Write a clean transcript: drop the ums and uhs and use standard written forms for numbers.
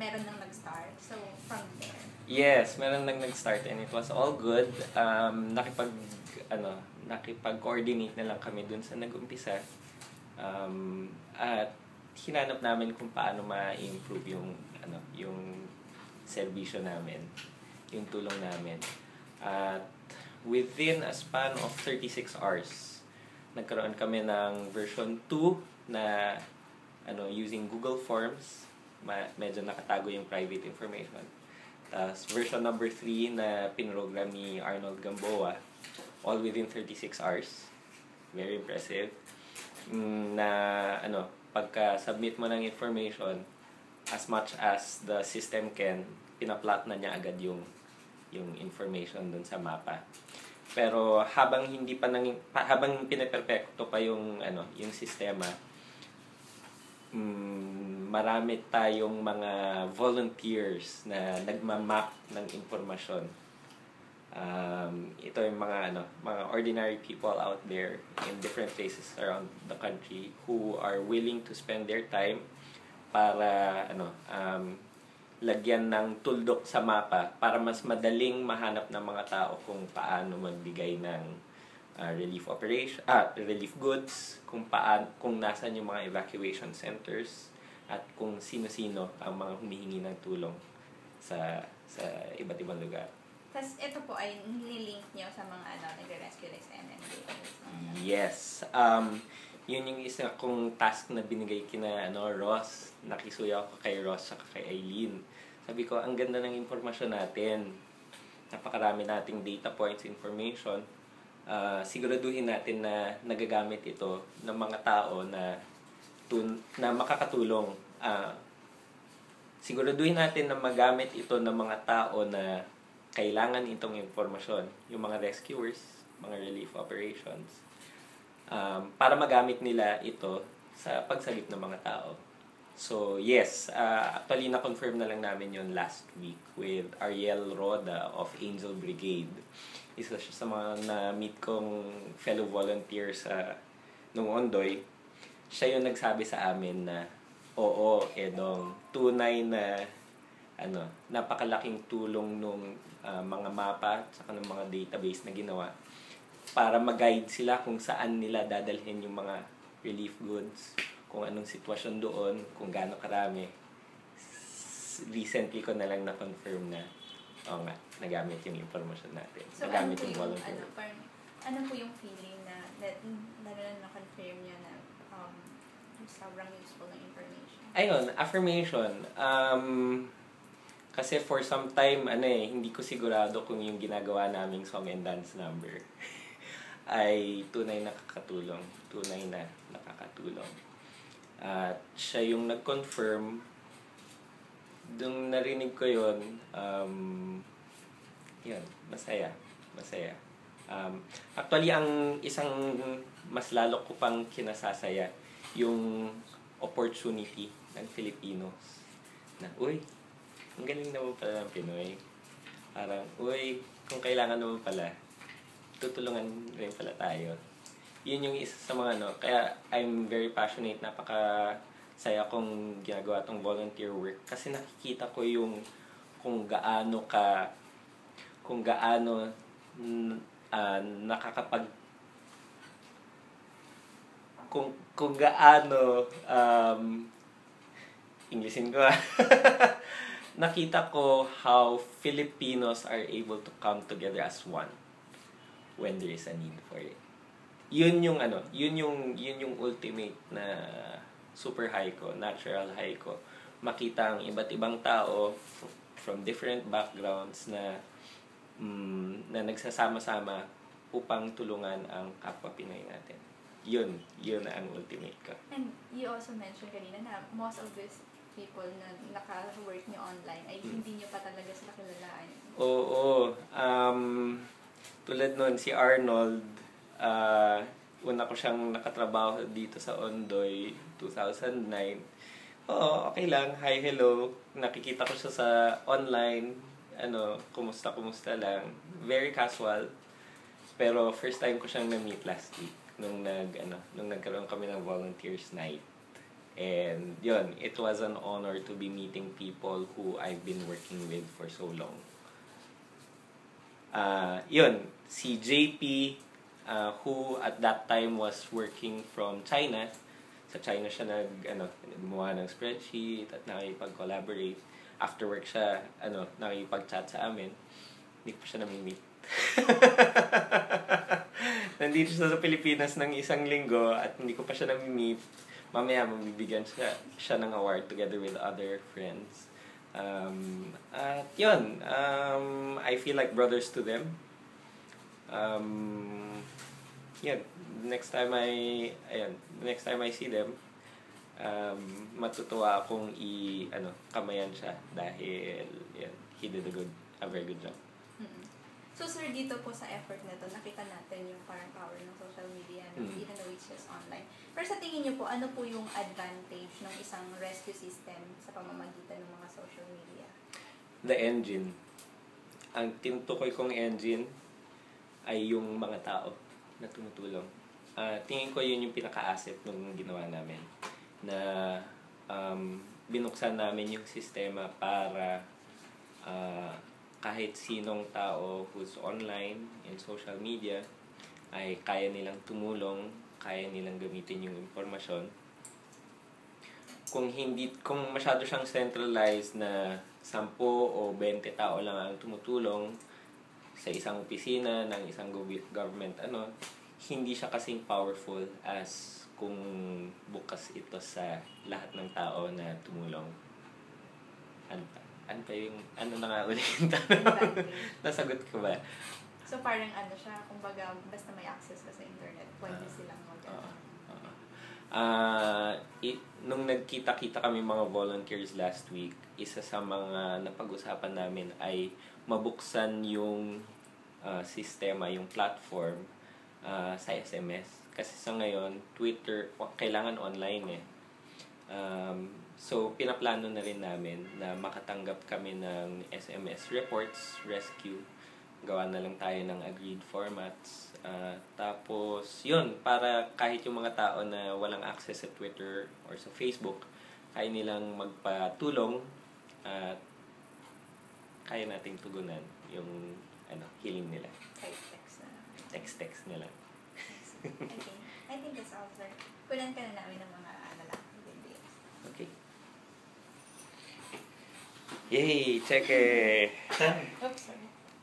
meron nang nag-start. So, from there. Yes, meron nang nag-start and it was all good. Nakipag-coordinate na lang kami dun sa nag-umpisa. At hinanap namin kung paano ma-improve yung serbisyo namin, yung tulong namin. At within a span of 36 hours, nagkaroon kami ng version 2 na using Google Forms. Medyo nakatago yung private information. Version number 3 na pinrogram ni Arnold Gamboa, all within 36 hours. Very impressive. Pagka-submit mo ng information, as much as the system can, pinaplot na niya agad yung information dun sa mapa. Pero habang pinaperfecto pa yung sistema, marami tayong mga volunteers na nagma-map ng impormasyon. Ito yung mga ordinary people out there in different places around the country who are willing to spend their time para lagyan ng tuldok sa mapa para mas madaling mahanap ng mga tao kung paano magbigay ng relief goods, kung nasaan yung mga evacuation centers, at kung sino-sino ang mga humihingi ng tulong sa iba't ibang lugar. Tapos ito po ay nililink niyo sa mga nagre-rescue like sa MMDA. Yes. Yun yung isa kong task na binigay kina Ross. Nakisuya ako kay Ross at kay Eileen. Sabi ko, ang ganda ng impormasyon natin. Napakarami nating data points, information. Siguraduhin natin na nagagamit ito ng mga tao na makakatulong. Siguraduhin natin na magamit ito ng mga tao na kailangan itong informasyon. Yung mga rescuers, mga relief operations. Para magamit nila ito sa pagsagip ng mga tao. So, yes. Actually, na-confirm na lang namin yun last week with Ariel Roda of Angel Brigade. Isa siya sa mga na-meet kong fellow volunteers nung Ondoy. Siya yung nagsabi sa amin na, oo, Edong, tunay na napakalaking tulong nung mga mapa at saka ng mga database na ginawa para mag-guide sila kung saan nila dadalhin yung mga relief goods, kung anong sitwasyon doon, kung gaano karami. Recently ko na lang na-confirm na nagamit yung information natin. So, nagamit yung volunteer. Ano po yung feeling na na-confirm niya na sobrang useful na information? Ayun, affirmation. Kasi for some time, hindi ko sigurado kung yung ginagawa naming song and dance number ay tunay na nakakatulong. At siya yung nag-confirm. Nung narinig ko yun, masaya. Actually, ang isang mas lalo ko pang kinasasaya, yung opportunity ng Filipinos na, ang galing naman pala ng Pinoy. Parang, kung kailangan naman pala, tutulungan rin pala tayo. Yun yung isa sa mga kaya I'm very passionate, napaka-saya kong ginagawa tong volunteer work kasi nakikita ko yung kung gaano nakakapag kung gaano Englishin ko nakita ko how Filipinos are able to come together as one when there is a need for it. Yun yung ultimate na super high ko, natural high ko. Makita ang iba't ibang tao from different backgrounds na nagsasama-sama upang tulungan ang kapwa Pinoy natin. Yun ang ultimate ko. And you also mentioned kanina na most of these people na naka-work nyo online ay hindi nyo pa talaga sila kilalaan. Oo. Tulad nun, si Arnold, una ko siyang nakatrabaho dito sa Ondoy, 2009. Oo, okay lang. Hi, hello. Nakikita ko siya sa online. Kumusta lang. Very casual. Pero first time ko siyang na-meet last week nung nagkaroon kami ng volunteers night. And yun, it was an honor to be meeting people who I've been working with for so long. Yun, si JP, who at that time was working from China. Sa China siya gumawa ng spreadsheet at nakipag-collaborate. After work siya, nakipag-chat sa amin. Hindi ko siya nami-meet. Nandito siya sa Pilipinas ng isang linggo at hindi ko pa siya nami-meet. Mamaya, mabibigyan siya ng award together with other friends. At yun, I feel like brothers to them. Next time I see them, matutuwa akong kamayan siya dahil he did a very good job. Mm-hmm. So sir, dito po sa effort na to, nakita natin yung parang power ng social media, even though it's just online. Pero sa tingin niyo po, ano po yung advantage ng isang rescue system sa pamamagitan ng mga social media? The engine. Ang tinutukoy kong engine ay yung mga tao na tumutulong. Tingin ko yun yung pinaka-asset nung ginawa namin. Na binuksan namin yung sistema para kahit sinong tao who's online in social media ay kaya nilang tumulong, kaya nilang gamitin yung impormasyon. Kung masyado siyang centralized na 10 o 20 tao lang ang tumutulong sa isang opisina ng isang government, hindi siya kasing powerful as kung bukas ito sa lahat ng tao na tumulong. Ano na nga ulit yung tanong? Nasagot ko ba? So parang siya, kumbaga, basta may access ka sa internet, pwede silang nung nagkita-kita kami mga volunteers last week, isa sa mga napag-usapan namin ay mabuksan yung sistema, yung platform sa SMS. Kasi sa ngayon, Twitter, kailangan online so, pinaplano na rin namin na makatanggap kami ng SMS reports, rescue. Gawa na lang tayo ng agreed formats. Tapos, yun, para kahit yung mga tao na walang access sa Twitter or sa Facebook, kaya nilang magpatulong at kaya nating tugunan yung healing nila. Text na lang. Text nila. Okay. I think that's all, sir. Kunan ka na namin ng mga videos. Okay. Yay! Check it! Oops, sorry.